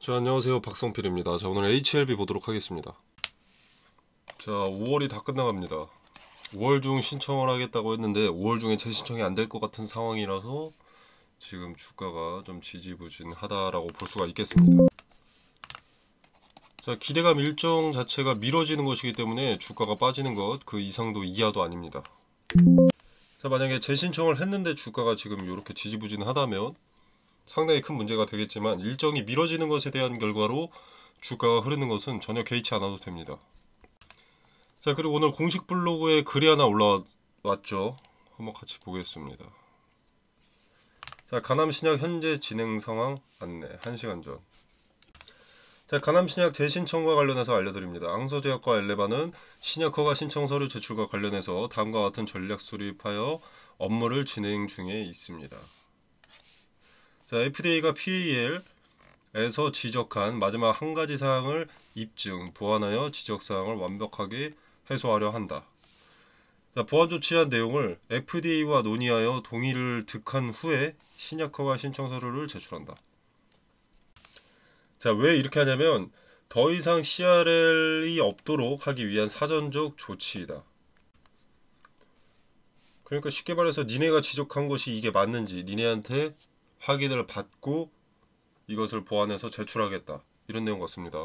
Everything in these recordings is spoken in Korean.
자, 안녕하세요. 박성필입니다. 자, 오늘 HLB 보도록 하겠습니다. 자, 5월이 다 끝나갑니다. 5월 중 신청을 하겠다고 했는데 5월 중에 재신청이 안 될 것 같은 상황이라서 지금 주가가 좀 지지부진하다라고 볼 수가 있겠습니다. 자, 기대감 일정 자체가 미뤄지는 것이기 때문에 주가가 빠지는 것 그 이상도 이하도 아닙니다. 자, 만약에 재신청을 했는데 주가가 지금 이렇게 지지부진하다면 상당히 큰 문제가 되겠지만 일정이 미뤄지는 것에 대한 결과로 주가가 흐르는 것은 전혀 개의치 않아도 됩니다. 자, 그리고 오늘 공식 블로그에 글이 하나 올라왔죠. 한번 같이 보겠습니다. 자, 가남신약 현재 진행 상황 안내 1시간 전. 자, 가남신약 재신청과 관련해서 알려드립니다. 앙서제약과 엘레바는 신약 허가 신청 서류 제출과 관련해서 다음과 같은 전략 수립하여 업무를 진행 중에 있습니다. 자, FDA가 PAL에서 지적한 마지막 한 가지 사항을 입증, 보완하여 지적 사항을 완벽하게 해소하려 한다. 자, 보완 조치한 내용을 FDA와 논의하여 동의를 득한 후에 신약 허가 신청 서류를 제출한다. 자, 왜 이렇게 하냐면 더 이상 CRL이 없도록 하기 위한 사전적 조치이다. 그러니까 쉽게 말해서 니네가 지적한 것이 이게 맞는지 니네한테 확인을 받고 이것을 보완해서 제출하겠다, 이런 내용 같습니다.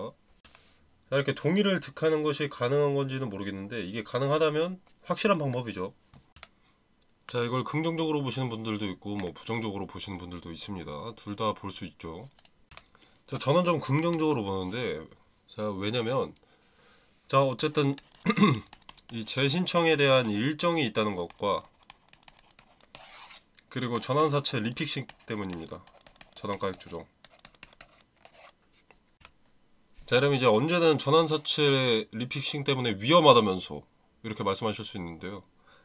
자, 이렇게 동의를 득하는 것이 가능한 건지는 모르겠는데 이게 가능하다면 확실한 방법이죠. 자, 이걸 긍정적으로 보시는 분들도 있고 뭐 부정적으로 보시는 분들도 있습니다. 둘 다 볼 수 있죠. 자, 저는 좀 긍정적으로 보는데, 자, 왜냐면 자, 어쨌든 이 재신청에 대한 일정이 있다는 것과 그리고 전환사채 리픽싱 때문입니다. 전환가액 조정. 자, 그럼 이제 언제는 전환사채 리픽싱 때문에 위험하다면서 이렇게 말씀하실 수 있는데요.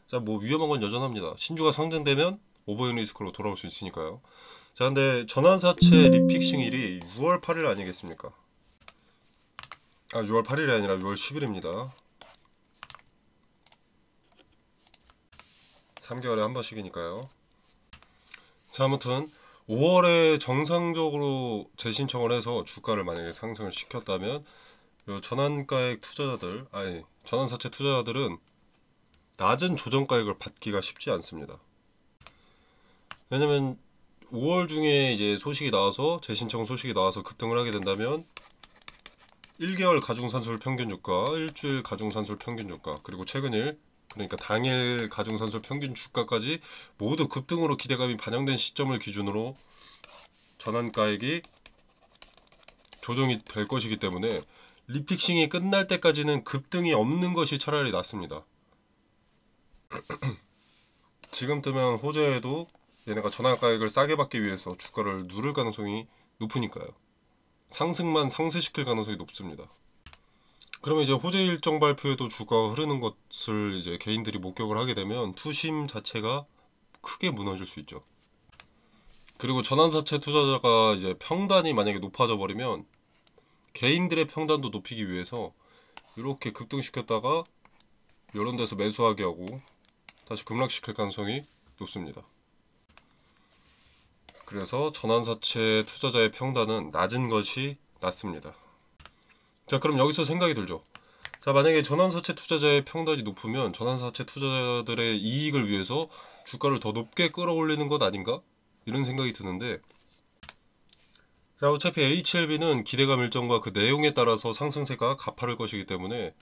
자, 뭐 위험한 건 여전합니다. 신주가 상정되면 오버행 리스크로 돌아올 수 있으니까요. 자, 근데 전환사채 리픽싱일이 6월 8일 아니겠습니까? 6월 8일이 아니라 6월 10일입니다. 3개월에 한 번씩이니까요. 자, 아무튼 5월에 정상적으로 재신청을 해서 주가를 만약에 상승을 시켰다면 전환가액 투자자들, 전환사채 투자자들은 낮은 조정가액을 받기가 쉽지 않습니다. 왜냐면 5월 중에 이제 소식이 나와서 재신청 소식이 나와서 급등을 하게 된다면 1개월 가중산술 평균 주가, 일주일 가중산술 평균 주가, 그리고 최근일 그러니까 당일 가중산술 평균 주가까지 모두 급등으로 기대감이 반영된 시점을 기준으로 전환가액이 조정이 될 것이기 때문에 리픽싱이 끝날 때까지는 급등이 없는 것이 차라리 낫습니다. 지금 뜨면 호재에도 얘네가 전환가액을 싸게 받기 위해서 주가를 누를 가능성이 높으니까요. 상승만 상쇄시킬 가능성이 높습니다. 그러면 이제 호재 일정 발표에도 주가가 흐르는 것을 이제 개인들이 목격을 하게 되면 투심 자체가 크게 무너질 수 있죠. 그리고 전환사채 투자자가 이제 평단이 만약에 높아져 버리면 개인들의 평단도 높이기 위해서 이렇게 급등시켰다가 이런 데서 매수하게 하고 다시 급락시킬 가능성이 높습니다. 그래서 전환사채 투자자의 평단은 낮은 것이 낫습니다. 자, 그럼 여기서 생각이 들죠. 자, 만약에 전환사채 투자자의 평단이 높으면 전환사채 투자자들의 이익을 위해서 주가를 더 높게 끌어올리는 것 아닌가? 이런 생각이 드는데, 자, 어차피 HLB는 기대감 일정과 그 내용에 따라서 상승세가 가파를 것이기 때문에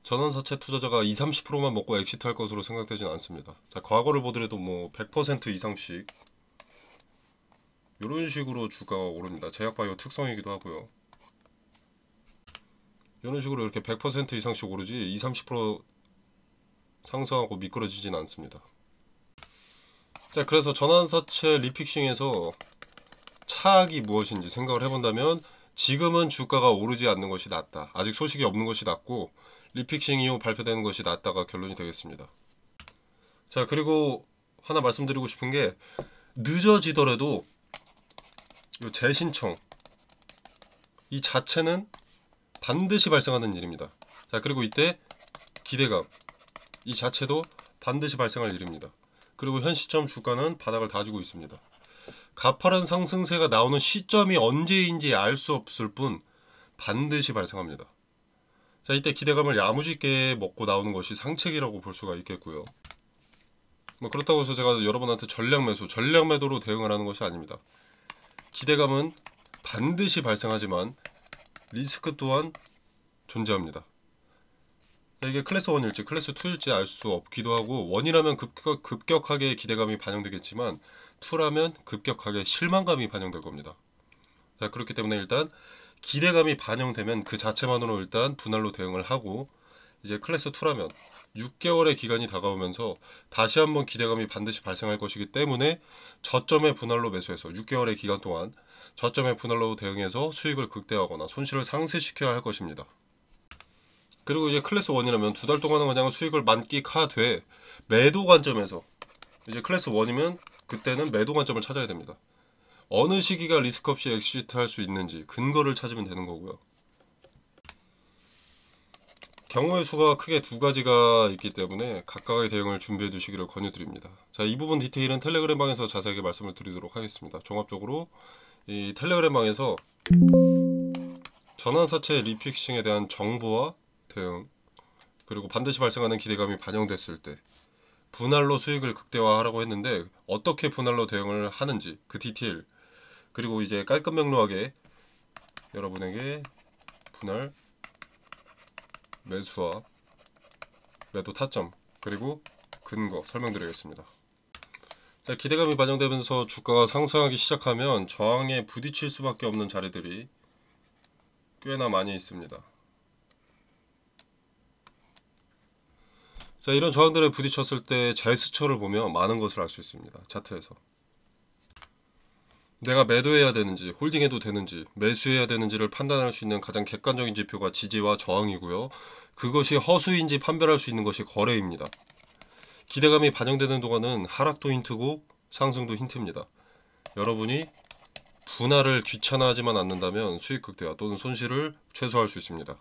전환사채 투자자가 20-30%만 먹고 엑시트할 것으로 생각되진 않습니다. 자, 과거를 보더라도 뭐 100% 이상씩 이런 식으로 주가가 오릅니다. 제약바이오 특성이기도 하고요. 이런 식으로 이렇게 100% 이상씩 오르지 20-30% 상승하고 미끄러지진 않습니다. 자, 그래서 전환사채 리픽싱에서 차악이 무엇인지 생각을 해본다면 지금은 주가가 오르지 않는 것이 낫다. 아직 소식이 없는 것이 낫고 리픽싱 이후 발표되는 것이 낫다가 결론이 되겠습니다. 자, 그리고 하나 말씀드리고 싶은 게 늦어지더라도 이 재신청 이 자체는 반드시 발생하는 일입니다. 자, 그리고 이때 기대감 이 자체도 반드시 발생할 일입니다. 그리고 현 시점 주가는 바닥을 다지고 있습니다. 가파른 상승세가 나오는 시점이 언제인지 알 수 없을 뿐 반드시 발생합니다. 자, 이때 기대감을 야무지게 먹고 나오는 것이 상책이라고 볼 수가 있겠고요. 뭐 그렇다고 해서 제가 여러분한테 전략 매수, 전략 매도로 대응을 하는 것이 아닙니다. 기대감은 반드시 발생하지만 리스크 또한 존재합니다. 이게 클래스 1일지 클래스 2일지 알 수 없기도 하고, 1이라면 급격하게 기대감이 반영되겠지만 2라면 급격하게 실망감이 반영될 겁니다. 자, 그렇기 때문에 일단 기대감이 반영되면 그 자체만으로 일단 분할로 대응을 하고, 이제 클래스 2라면 6개월의 기간이 다가오면서 다시 한번 기대감이 반드시 발생할 것이기 때문에 저점의 분할로 매수해서 6개월의 기간 동안 저점의 분할로 대응해서 수익을 극대화하거나 손실을 상쇄시켜야 할 것입니다. 그리고 이제 클래스 1이라면 2달 동안은 그냥 수익을 만끽하되 매도 관점에서, 이제 클래스 1이면 그때는 매도 관점을 찾아야 됩니다. 어느 시기가 리스크 없이 엑시트 할 수 있는지 근거를 찾으면 되는 거고요. 경우의 수가 크게 두 가지가 있기 때문에 각각의 대응을 준비해 두시기를 권유드립니다. 자, 이 부분 디테일은 텔레그램 방에서 자세하게 말씀을 드리도록 하겠습니다. 종합적으로 이 텔레그램 방에서 전환사채 리픽싱에 대한 정보와 대응, 그리고 반드시 발생하는 기대감이 반영됐을 때 분할로 수익을 극대화하라고 했는데 어떻게 분할로 대응을 하는지 그 디테일, 그리고 이제 깔끔 명료하게 여러분에게 분할 매수와 매도 타점 그리고 근거 설명드리겠습니다. 자, 기대감이 반영되면서 주가가 상승하기 시작하면 저항에 부딪힐 수밖에 없는 자리들이 꽤나 많이 있습니다. 자, 이런 저항들에 부딪혔을 때 제스처를 보면 많은 것을 알 수 있습니다. 차트에서 내가 매도해야 되는지 홀딩해도 되는지 매수해야 되는지를 판단할 수 있는 가장 객관적인 지표가 지지와 저항이고요. 그것이 허수인지 판별할 수 있는 것이 거래입니다. 기대감이 반영되는 동안은 하락도 힌트고 상승도 힌트입니다. 여러분이 분할을 귀찮아하지만 않는다면 수익 극대화 또는 손실을 최소화할 수 있습니다.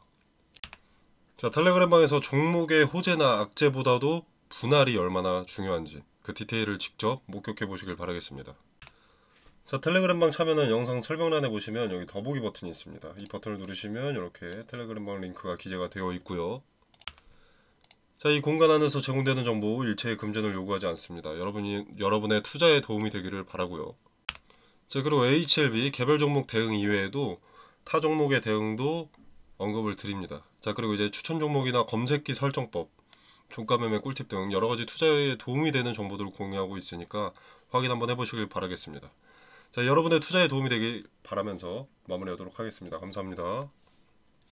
자, 텔레그램방에서 종목의 호재나 악재보다도 분할이 얼마나 중요한지 그 디테일을 직접 목격해 보시길 바라겠습니다. 자, 텔레그램방 참여는 영상 설명란에 보시면 여기 더보기 버튼이 있습니다. 이 버튼을 누르시면 이렇게 텔레그램방 링크가 기재가 되어 있고요. 자, 이 공간 안에서 제공되는 정보 일체의 금전을 요구하지 않습니다. 여러분의 투자에 도움이 되기를 바라고요. 자, 그리고 HLB 개별 종목 대응 이외에도 타 종목의 대응도 언급을 드립니다. 자, 그리고 이제 추천 종목이나 검색기 설정법, 종가 매매 꿀팁 등 여러가지 투자에 도움이 되는 정보들을 공유하고 있으니까 확인 한번 해보시길 바라겠습니다. 자, 여러분의 투자에 도움이 되길 바라면서 마무리하도록 하겠습니다. 감사합니다.